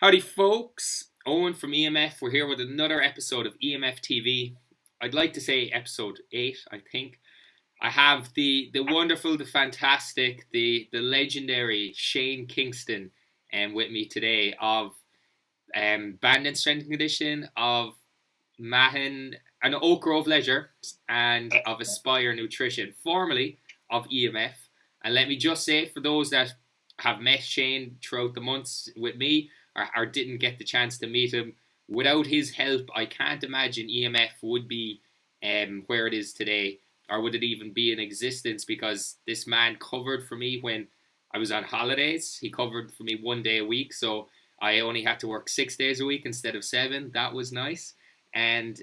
Howdy, folks. Owen from EMF. We're here with another episode of EMF TV. I'd like to say episode 8, I think. I have the wonderful, the fantastic, the legendary Shane Kingston with me today of Bandit Strength and Conditioning, of Mahon and Oak Grove Leisure, and of Aspire Nutrition, formerly of EMF. And let me just say, for those that have met Shane throughout the months with me, or didn't get the chance to meet him, without his help, I can't imagine EMF would be where it is today, or would it even be in existence, because this man covered for me when I was on holidays. He covered for me 1 day a week, so I only had to work 6 days a week instead of 7. That was nice. And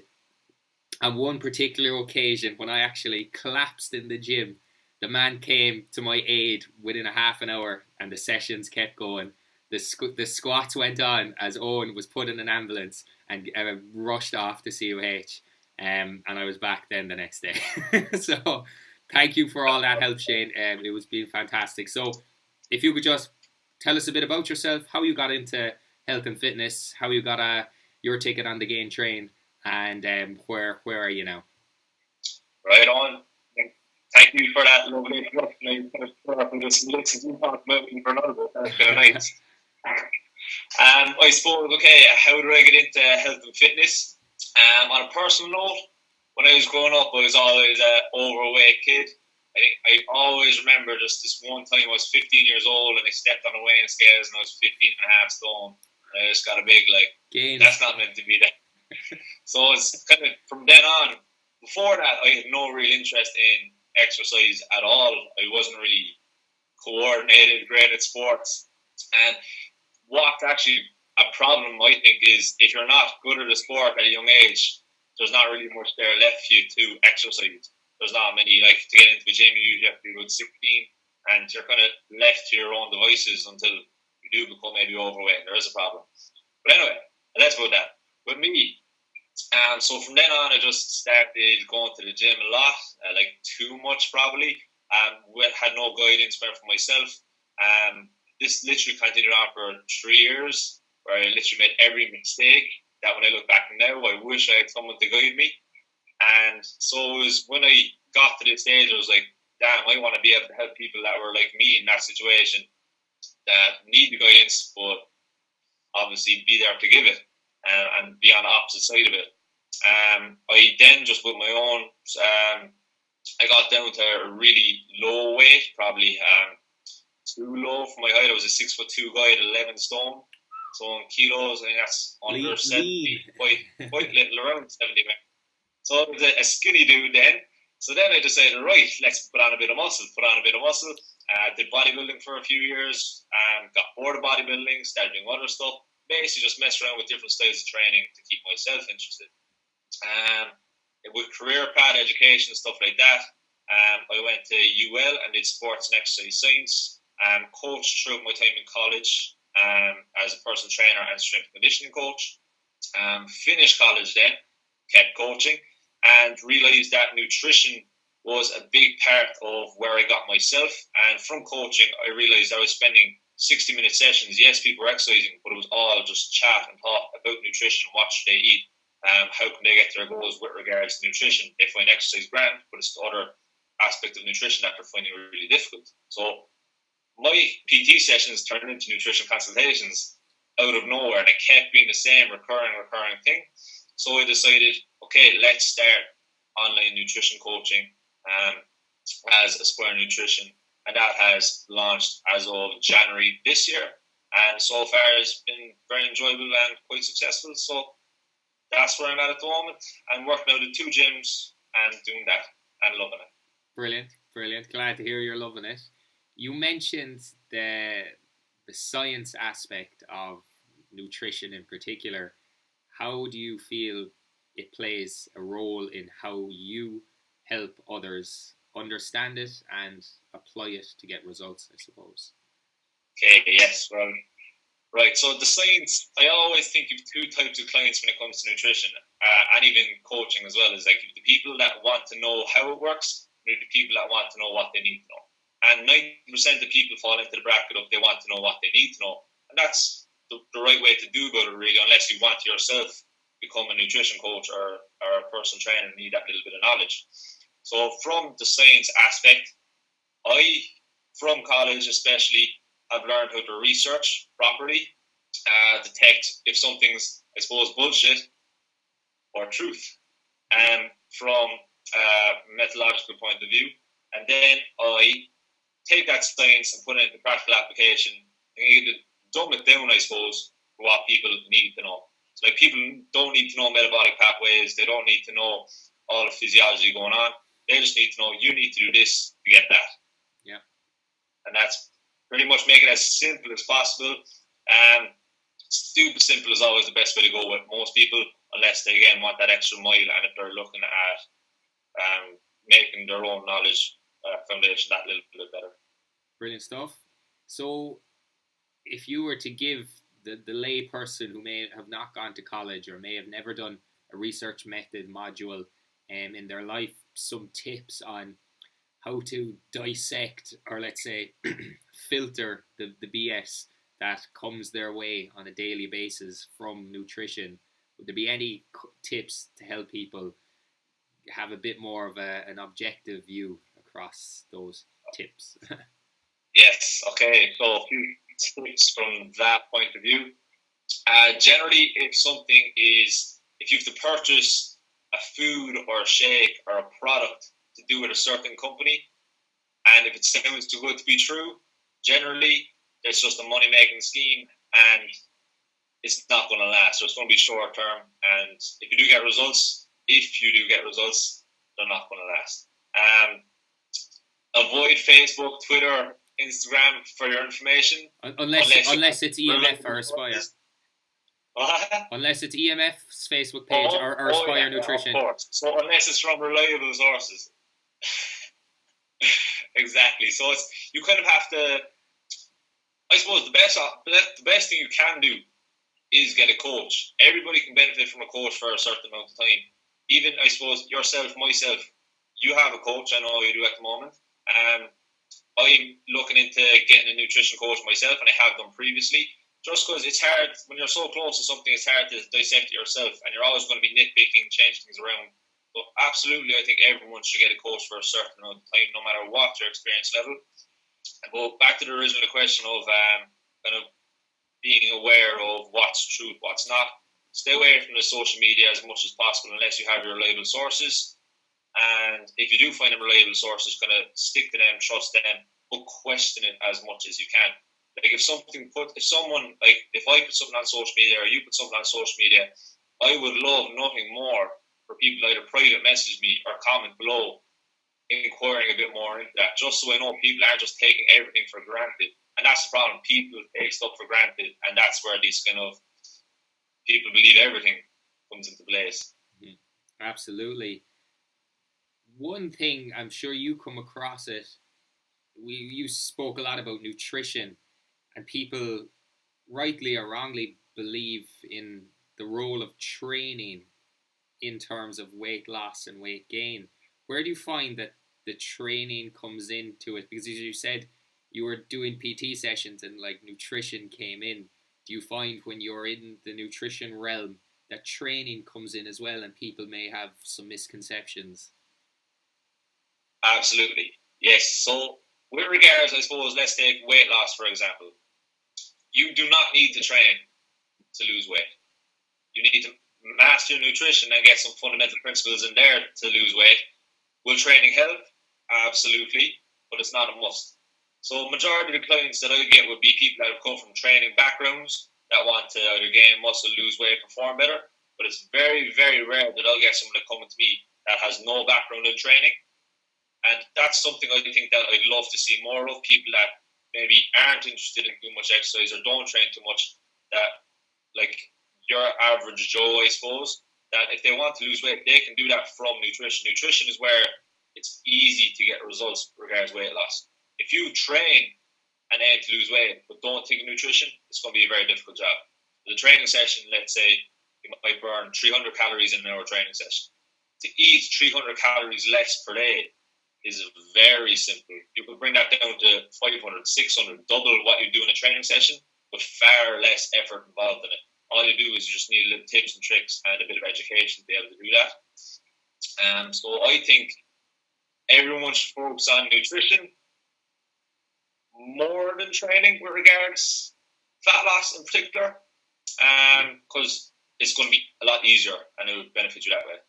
on one particular occasion, when I actually collapsed in the gym, the man came to my aid within a half an hour, and the sessions kept going. The squats went on as Owen was put in an ambulance and rushed off to COH. And I was back then the next day. So thank you for all that help, Shane. It was been fantastic. So if you could just tell us a bit about yourself, how you got into health and fitness, how you got your ticket on the Gain Train, and where are you now? Right on. Thank you for that lovely introduction. I can just listen to you talk about me for another bit. That's kind of nice. I suppose, okay, how do I get into health and fitness? On a personal note, when I was growing up, I was always an overweight kid. I always remember just this one time I was 15 years old and I stepped on a weighing scales and I was 15 and a half stone. And I just got a big, Gain. That's not meant to be there. So it's kind of from then on. Before that, I had no real interest in exercise at all. I wasn't really coordinated, great at sports. And what's actually a problem, I think, is if you're not good at a sport at a young age, there's not really much there left for you to exercise. There's not many, to get into the gym, you usually have to be about 16, and you're kind of left to your own devices until you do become maybe overweight. There is a problem. But anyway, that's about that. With me, so from then on, I just started going to the gym a lot, too much probably. Had no guidance for myself. This literally continued on for 3 years, where I literally made every mistake that when I look back now, I wish I had someone to guide me. And so it was when I got to this stage, I was like, damn, I want to be able to help people that were like me in that situation, that need the guidance, but obviously be there to give it, and be on the opposite side of it. I then just with my own, I got down to a really low weight, probably too low for my height. I was a 6'2" guy at 11 stone. So in kilos, I think that's under 70, quite little, around 70. So I was a skinny dude then. So then I decided, right, let's put on a bit of muscle. Did bodybuilding for a few years, got bored of bodybuilding, started doing other stuff. Basically just messed around with different styles of training to keep myself interested. With career path, education, stuff like that, I went to UL and did sports and exercise science. Coached throughout my time in college as a personal trainer and strength and conditioning coach. Finished college then, kept coaching, and realised that nutrition was a big part of where I got myself. And from coaching, I realised I was spending 60-minute sessions. Yes, people were exercising, but it was all just chat and talk about nutrition. What should they eat? How can they get their goals with regards to nutrition? They find exercise grand, but it's the other aspect of nutrition that they're finding really difficult. So my PT sessions turned into nutrition consultations out of nowhere, and it kept being the same recurring thing. So I decided, okay, let's start online nutrition coaching as Aspire Nutrition, and that has launched as of January this year, and so far it's been very enjoyable and quite successful. So that's where I'm at the moment. I'm working out at 2 gyms and doing that and loving it. Brilliant. Glad to hear you're loving it. You mentioned the science aspect of nutrition in particular. How do you feel it plays a role in how you help others understand it and apply it to get results, I suppose? Okay, yes, well, right. So the science, I always think of 2 types of clients when it comes to nutrition, and even coaching as well. Is like the people that want to know how it works, and the people that want to know what they need to know. And 90% of people fall into the bracket of they want to know what they need to know, and that's the right way to do about it, really, unless you want to yourself become a nutrition coach or a personal trainer and need that little bit of knowledge. So from the science aspect, I, from college especially, have learned how to research properly, detect if something's, I suppose, bullshit or truth, from a methodological point of view. And then I take that science and put it into practical application and dumb it down, I suppose, for what people need to know. So, like, people don't need to know metabolic pathways. They don't need to know all the physiology going on. They just need to know you need to do this to get that. Yeah. And that's pretty much make it as simple as possible. Stupid simple is always the best way to go with most people, unless they, again, want that extra mile and if they're looking at making their own knowledge foundation that little bit better. Brilliant stuff. So if you were to give the lay person who may have not gone to college or may have never done a research method module in their life some tips on how to dissect or, let's say, filter the BS that comes their way on a daily basis from nutrition, would there be any tips to help people have a bit more of an objective view across those tips? Yes, okay, so a few tips from that point of view. Generally, if you have to purchase a food or a shake or a product to do with a certain company, and if it sounds too good to be true, generally it's just a money-making scheme and it's not going to last. So it's going to be short term, and if you do get results, they're not going to last. Avoid Facebook, Twitter, Instagram for your information. Unless it's EMF or Aspire. Unless it's EMF's Facebook page or Aspire Nutrition. Of course. So unless it's from reliable sources. Exactly. So you kind of have to. I suppose the best thing you can do is get a coach. Everybody can benefit from a coach for a certain amount of time. Even, I suppose, yourself, myself, you have a coach. I know you do at the moment. I'm looking into getting a nutrition coach myself, and I have done previously. Just because it's hard when you're so close to something, it's hard to dissect it yourself, and you're always going to be nitpicking, changing things around. But absolutely, I think everyone should get a coach for a certain amount of time, no matter what their experience level. But back to the original question of kind of being aware of what's truth, what's not. Stay away from the social media as much as possible unless you have your reliable sources. And if you do find them reliable sources, kind of stick to them, trust them, but question it as much as you can. Like if I put something on social media or you put something on social media, I would love nothing more for people to either private message me or comment below, inquiring a bit more into that, just so I know people aren't just taking everything for granted. And that's the problem. People take stuff for granted, and that's where these kind of people believe everything comes into place. Mm-hmm. Absolutely. One thing, I'm sure you come across it, you spoke a lot about nutrition, and people, rightly or wrongly, believe in the role of training in terms of weight loss and weight gain. Where do you find that the training comes into it? Because as you said, you were doing PT sessions and like nutrition came in. Do you find when you're in the nutrition realm that training comes in as well and people may have some misconceptions? Absolutely. Yes. So with regards, I suppose, let's take weight loss, for example. You do not need to train to lose weight. You need to master your nutrition and get some fundamental principles in there to lose weight. Will training help? Absolutely, but it's not a must. So majority of the clients that I get would be people that have come from training backgrounds that want to either gain muscle, lose weight, perform better. But it's very, very rare that I'll get someone that coming to me that has no background in training. And that's something I think that I'd love to see more of. People that maybe aren't interested in too much exercise or don't train too much, that like your average Joe, I suppose, that if they want to lose weight, they can do that from nutrition. Nutrition is where it's easy to get results regards weight loss. If you train and aim to lose weight but don't take nutrition, it's going to be a very difficult job. The training session, let's say, you might burn 300 calories in an hour training session. To eat 300 calories less per day is very simple. You could bring that down to 500, 600, double what you do in a training session, but far less effort involved in it. All you do is you just need a little tips and tricks and a bit of education to be able to do that. So I think everyone should focus on nutrition more than training with regards fat loss in particular, because it's going to be a lot easier and it would benefit you that way.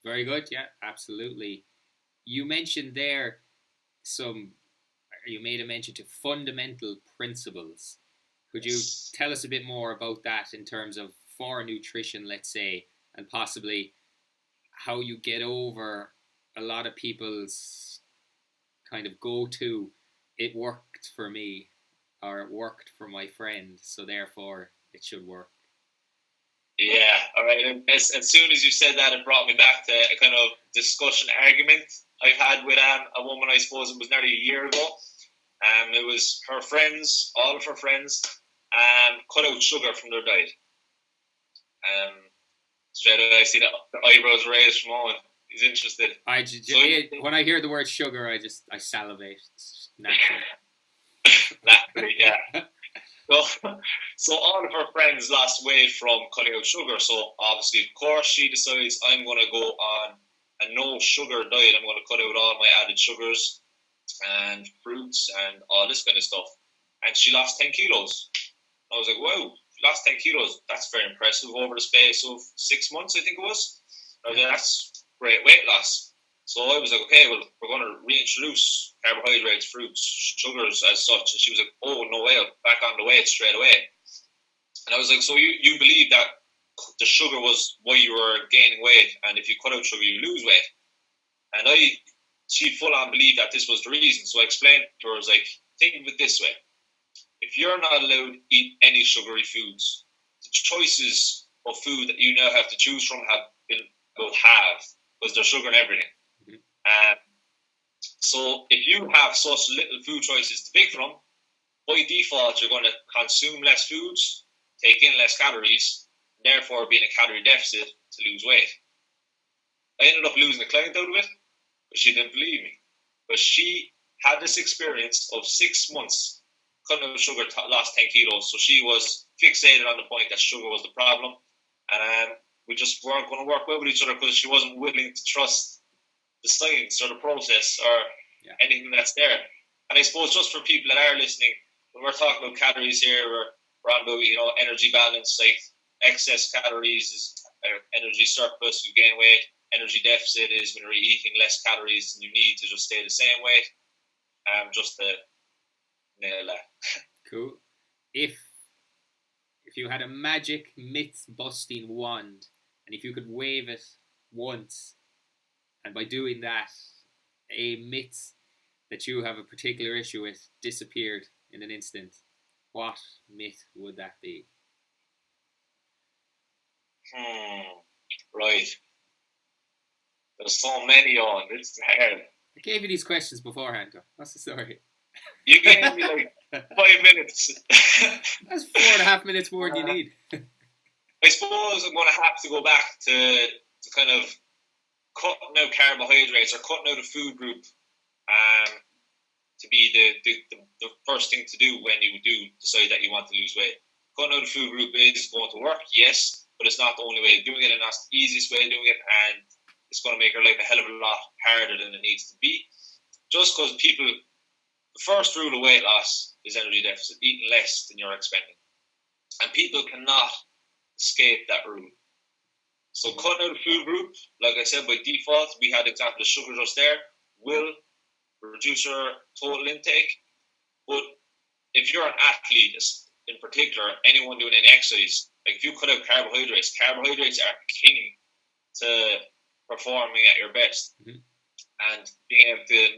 Very good. Yeah, absolutely. You mentioned there you made a mention to fundamental principles. Could you tell us a bit more about that in terms of for nutrition, let's say, and possibly how you get over a lot of people's kind of go-to, it worked for me, or it worked for my friend, so therefore it should work? Yeah, all right. And as soon as you said that, it brought me back to a kind of discussion argument I've had with a woman, I suppose it was nearly a year ago. It was her friends, all of her friends, cut out sugar from their diet. Straight away, I see the eyebrows raised from Owen. He's interested. When I hear the word sugar, I salivate. It's natural. Naturally, yeah. So all of her friends lost weight from cutting out sugar. So obviously, of course, she decides I'm going to go on a no sugar diet. I'm going to cut out all my added sugars and fruits and all this kind of stuff. And she lost 10 kilos. I was like, wow, she lost 10 kilos. That's very impressive over the space of 6 months, I think it was. I was like, that's great weight loss. So I was like, okay, well, we're going to reintroduce carbohydrates, fruits, sugars as such. And she was like, oh, no way, back on the weight straight away. And I was like, so you believe that the sugar was why you were gaining weight, and if you cut out sugar, you lose weight? And she full on believed that this was the reason. So I explained to her, I was like, think of it this way. If you're not allowed to eat any sugary foods, the choices of food that you now have to choose from have been about halved, because there's sugar in everything. So if you have such little food choices to pick from, by default you're going to consume less foods, take in less calories, and therefore be in a calorie deficit to lose weight. I ended up losing a client out of it, but she didn't believe me. But she had this experience of 6 months cutting out sugar, lost 10 kilos, so she was fixated on the point that sugar was the problem, and we just weren't going to work well with each other because she wasn't willing to trust the science or the process or anything that's there. And I suppose just for people that are listening, when we're talking about calories here, we're on about, energy balance, like excess calories is energy surplus, you gain weight. Energy deficit is when you're eating less calories and you need to just stay the same weight. Just to nail that. Cool. If you had a magic myth busting wand, and if you could wave it once, and by doing that, a myth that you have a particular issue with disappeared in an instant, what myth would that be? Right. There's so many on. It's hard. I gave you these questions beforehand. What's the story? You gave me like 5 minutes. That's 4.5 minutes more than you need. I suppose I'm going to have to go back to kind of cutting out carbohydrates or cutting out a food group to be the first thing to do when you do decide that you want to lose weight. Cutting out a food group is going to work, yes, but it's not the only way of doing it, and that's the easiest way of doing it, and it's going to make your life a hell of a lot harder than it needs to be. Just because the first rule of weight loss is energy deficit, eating less than you're expending. And people cannot escape that rule. So cutting out a food group, like I said, by default, we had example of sugar just there, will reduce your total intake. But if you're an athlete, in particular, anyone doing any exercise, like if you cut out carbohydrates are king to performing at your best and being able to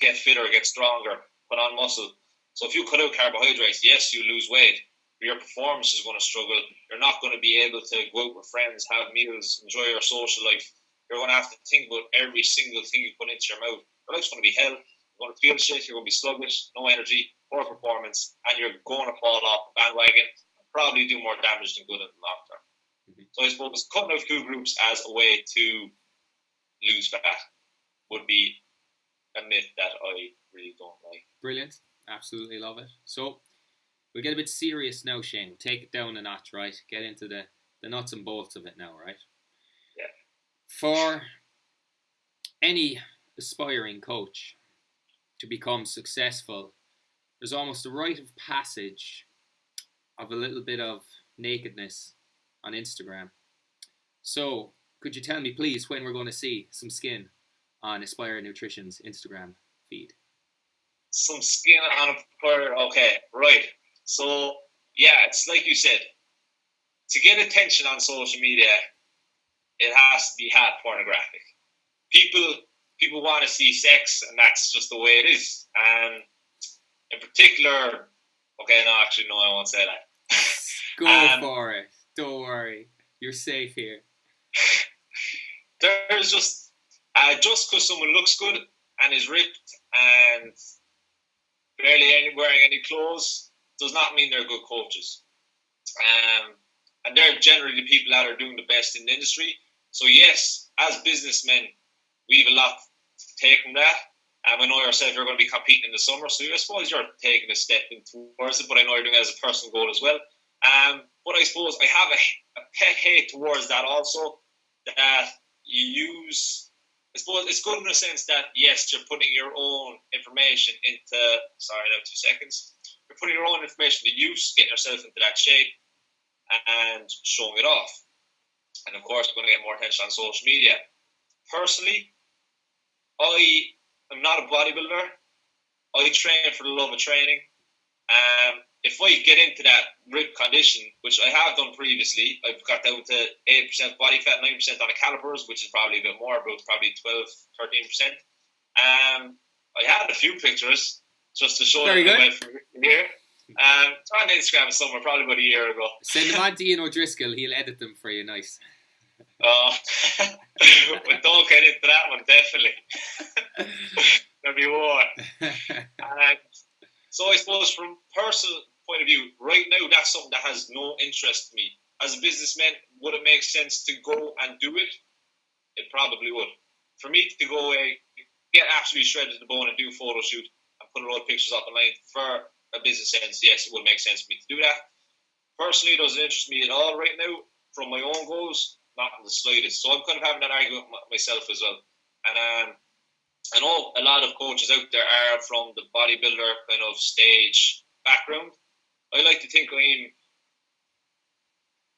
get fitter, get stronger, put on muscle. So if you cut out carbohydrates, yes, you lose weight, but your performance is going to struggle. You're not going to be able to go out with friends, have meals, enjoy your social life. You're going to have to think about every single thing you put into your mouth. Your life's going to be hell. You're going to feel shit. You're going to be sluggish, no energy, poor performance, and you're going to fall off the bandwagon and probably do more damage than good in the long term. So I suppose cutting out food groups as a way to lose fat would be a myth that I really don't like. Brilliant. Absolutely love it. So we'll get a bit serious now, Shane. We'll take it down a notch, right? Get into the nuts and bolts of it now, right? Yeah. For any aspiring coach to become successful, there's almost a rite of passage of a little bit of nakedness on Instagram. So, could you tell me, please, when we're going to see some skin on Aspire Nutrition's Instagram feed? Some skin on a bird. Okay, right. So, yeah, it's like you said. To get attention on social media, it has to be hot pornographic. People want to see sex, and that's just the way it is. And in particular, okay, no, actually, no, I won't say that. Go for it. Don't worry. You're safe here. There's just because someone looks good and is ripped and barely wearing any clothes does not mean they're good coaches. And they're generally the people that are doing the best in the industry. So yes, as businessmen, we have a lot to take from that. I know yourself, you're going to be competing in the summer, so I suppose you're taking a step in towards it, but I know you're doing it as a personal goal as well. But I suppose I have a pet hate towards that also, that you use. I suppose it's good in the sense that, yes, you're putting your own information into, sorry, now 2 seconds. You're putting your own information to use, getting yourself into that shape and showing it off. And of course, we're going to get more attention on social media. Personally, I am not a bodybuilder. I train for the love of training. If I get into that ripped condition, which I have done previously, I've got down to 8% body fat, 9% on the calipers, which is probably a bit more, about probably 12, 13%. I had a few pictures just to show them I went from here. It's on Instagram somewhere, probably about a year ago. Send them on to Ian O'Driscoll, he'll edit them for you, nice. But don't get into that one, definitely. There'll be more. So I suppose from personal point of view, right now that's something that has no interest to me. As a businessman, would it make sense to go and do it? It probably would. For me to go get absolutely shredded to the bone and do a photo shoot and put a lot of pictures up online for a business sense, yes, it would make sense for me to do that. Personally, it doesn't interest me at all right now. From my own goals, not in the slightest. So I'm kind of having that argument with myself as well. And I know a lot of coaches out there are from the bodybuilder kind of stage background. I like to think I'm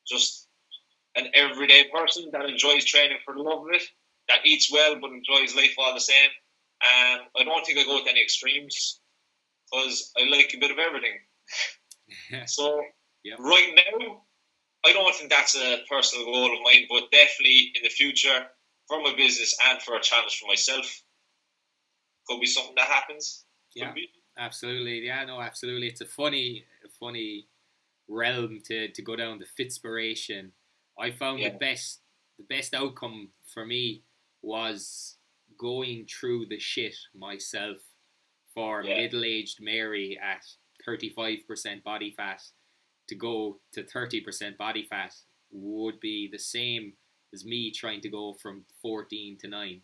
just an everyday person that enjoys training for the love of it, that eats well but enjoys life all the same. And I don't think I go with any extremes because I like a bit of everything. So right now, I don't think that's a personal goal of mine, but definitely in the future, for my business and for a challenge for myself, could be something that happens. Yeah, absolutely. Yeah, no, absolutely. It's a funny realm to go down, the Fitspiration. I found the best outcome for me was going through the shit myself for middle-aged Mary at 35% body fat. To go to 30% body fat would be the same as me trying to go from 14 to 9.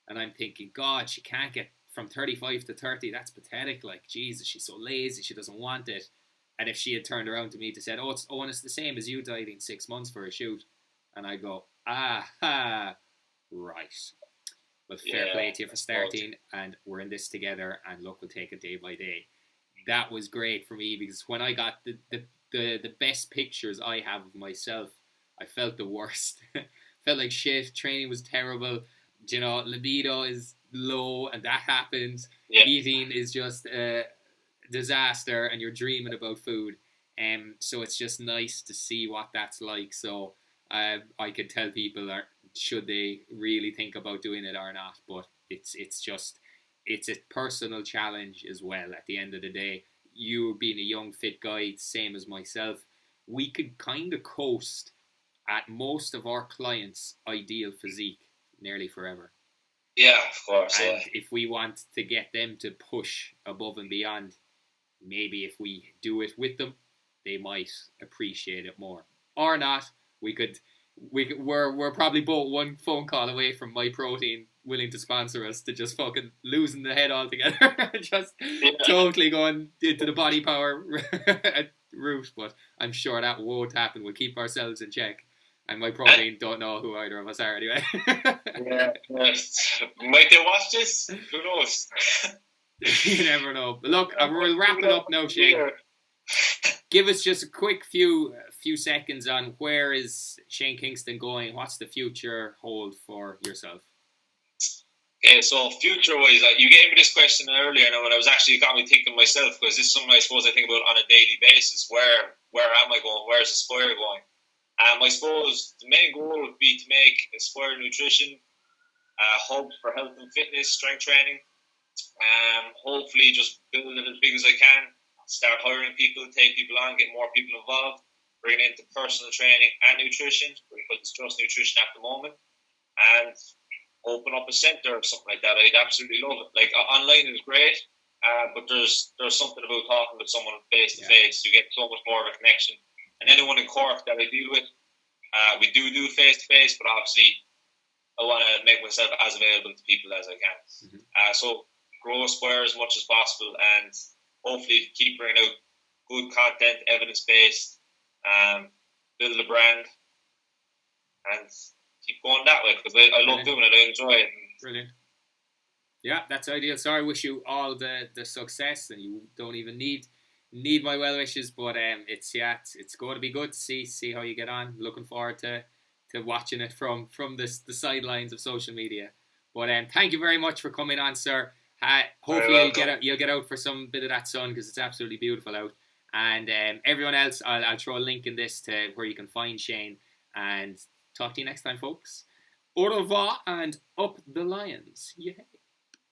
And I'm thinking, God, she can't get from 35 to 30. That's pathetic. Like, Jesus, she's so lazy. She doesn't want it. And if she had turned around to me to said, and it's the same as you dieting 6 months for a shoot. And I go, right. Well, fair play to you for starting. And we're in this together. And look, we'll take it day by day. That was great for me because when I got the best pictures I have of myself, I felt the worst. Felt like shit. Training was terrible. You know, libido is low, and that happens. Eating is just a disaster, and you're dreaming about food. So it's just nice to see what that's like. So I could tell people should they really think about doing it or not. But it's a personal challenge as well. At the end of the day, you being a young fit guy, same as myself, we could kind of coast at most of our clients' ideal physique nearly forever. Yeah, of course. And if we want to get them to push above and beyond, maybe if we do it with them, they might appreciate it more. Or not. We're probably both one phone call away from My Protein willing to sponsor us, to just fucking losing the head altogether, just totally going into the body power route. But I'm sure that won't happen. We'll keep ourselves in check. And my protein don't know who either of us are anyway. Might they watch this? Who knows? You never know. But look, we'll wrap it up now, Shane. Give us just a quick few seconds on where is Shane Kingston going? What's the future hold for yourself? Okay, so future-wise, you gave me this question earlier, and when I was actually got me thinking myself, because this is something I suppose I think about on a daily basis. Where am I going? Where's Aspire going? I suppose the main goal would be to make Aspire Nutrition a hub for health and fitness, strength training. Hopefully just build it as big as I can, start hiring people, take people on, get more people involved, bring it into personal training and nutrition, because it's just nutrition at the moment, and open up a centre or something like that. I'd absolutely love it. Like, online is great, but there's something about talking with someone face to face. You get so much more of a connection. And anyone in Cork that I deal with, we do face to face, but obviously I want to make myself as available to people as I can. So grow Aspire as much as possible, and hopefully keep bringing out good content, evidence-based, build a brand, and keep going that way, because I love doing it. I enjoy it. Brilliant. Yeah, that's ideal. So I wish you all the success, and you don't even need my well wishes, but it's going to be good to see how you get on. Looking forward to watching it from the sidelines of social media. But thank you very much for coming on, sir. Hopefully you'll get out for some bit of that sun, because it's absolutely beautiful out. And everyone else, I'll throw a link in this to where you can find Shane. And talk to you next time, folks. Au revoir and up the Lions. Yeah.